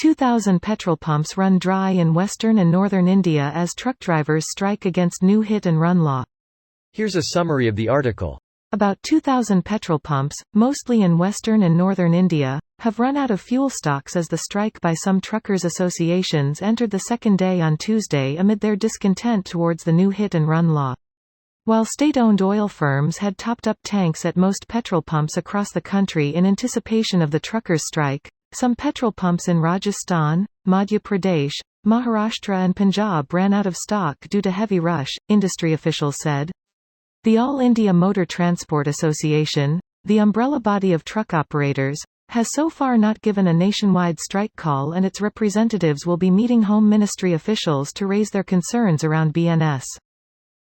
2,000 petrol pumps run dry in western and northern India as truck drivers strike against new hit-and-run law. Here's a summary of the article. About 2,000 petrol pumps, mostly in western and northern India, have run out of fuel stocks as the strike by some truckers' associations entered the second day on Tuesday amid their discontent towards the new hit-and-run law. While state-owned oil firms had topped up tanks at most petrol pumps across the country in anticipation of the truckers' strike, some petrol pumps in Rajasthan, Madhya Pradesh, Maharashtra and Punjab ran out of stock due to heavy rush, industry officials said. The All India Motor Transport Association, the umbrella body of truck operators, has so far not given a nationwide strike call, and its representatives will be meeting Home Ministry officials to raise their concerns around BNS.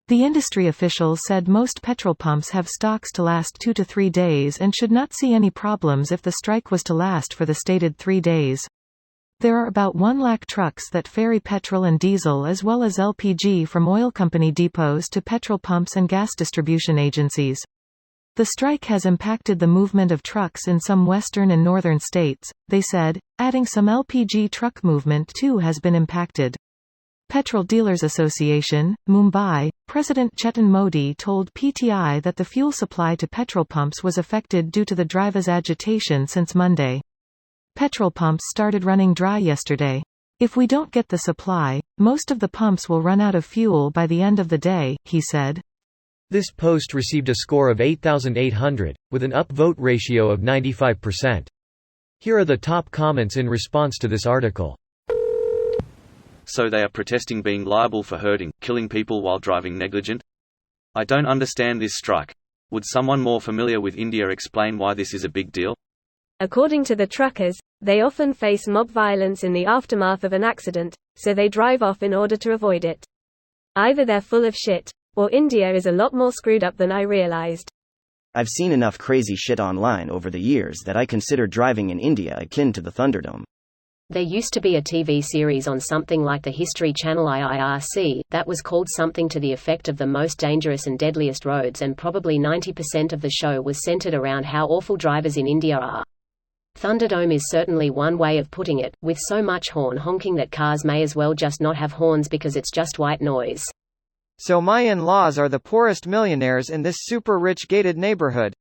The industry officials said most petrol pumps have stocks to last 2 to 3 days and should not see any problems if the strike was to last for the stated 3 days. There are about 1 lakh trucks that ferry petrol and diesel as well as LPG from oil company depots to petrol pumps and gas distribution agencies. The strike has impacted the movement of trucks in some western and northern states, they said, adding some LPG truck movement too has been impacted. Petrol Dealers Association, Mumbai, President Chetan Modi told PTI that the fuel supply to petrol pumps was affected due to the drivers' agitation since Monday. Petrol pumps started running dry yesterday. If we don't get the supply, most of the pumps will run out of fuel by the end of the day, he said. This post received a score of 8,800, with an upvote ratio of 95%. Here are the top comments in response to this article. So they are protesting being liable for hurting, killing people while driving negligent? I don't understand this strike. Would someone more familiar with India explain why this is a big deal? According to the truckers, they often face mob violence in the aftermath of an accident, so they drive off in order to avoid it. Either they're full of shit, or India is a lot more screwed up than I realized. I've seen enough crazy shit online over the years that I consider driving in India akin to the Thunderdome. There used to be a TV series on something like the History Channel IIRC, that was called something to the effect of the most dangerous and deadliest roads, and probably 90% of the show was centered around how awful drivers in India are. Thunderdome is certainly one way of putting it, with so much horn honking that cars may as well just not have horns because it's just white noise. So my in-laws are the poorest millionaires in this super-rich gated neighborhood.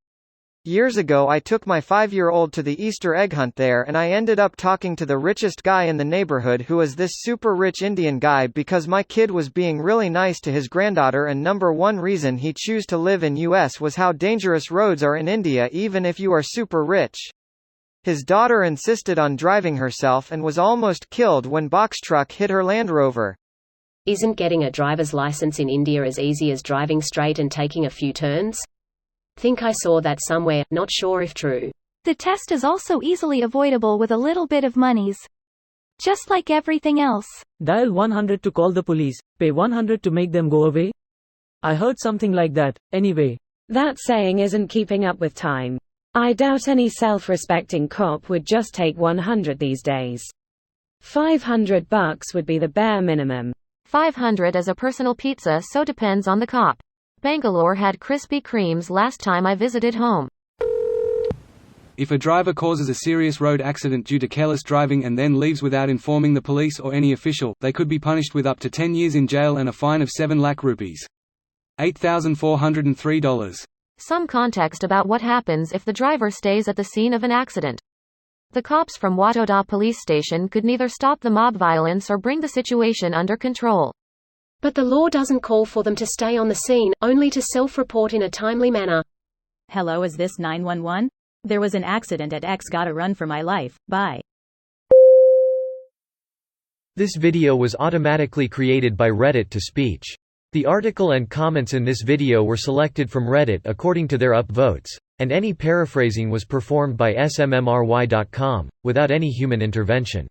Years ago I took my 5-year-old to the Easter egg hunt there, and I ended up talking to the richest guy in the neighborhood, who is this super-rich Indian guy, because my kid was being really nice to his granddaughter, and number one reason he chose to live in US was how dangerous roads are in India even if you are super rich. His daughter insisted on driving herself and was almost killed when box truck hit her Land Rover. Isn't getting a driver's license in India as easy as driving straight and taking a few turns? Think I saw that somewhere, not sure if true. The test is also easily avoidable with a little bit of monies. Just like everything else. Dial 100 to call the police, pay 100 to make them go away? I heard something like that, anyway. That saying isn't keeping up with time. I doubt any self-respecting cop would just take 100 these days. $500 would be the bare minimum. 500 is a personal pizza, so depends on the cop. Bangalore had Krispy Kremes last time I visited home. If a driver causes a serious road accident due to careless driving and then leaves without informing the police or any official, they could be punished with up to 10 years in jail and a fine of 7 lakh rupees. $8,403. Some context about what happens if the driver stays at the scene of an accident. The cops from Watoda police station could neither stop the mob violence or bring the situation under control. But the law doesn't call for them to stay on the scene, only to self-report in a timely manner. Hello, is this 911? There was an accident at X, gotta run for my life, bye. This video was automatically created by Reddit to speech. The article and comments in this video were selected from Reddit according to their upvotes, and any paraphrasing was performed by smmry.com, without any human intervention.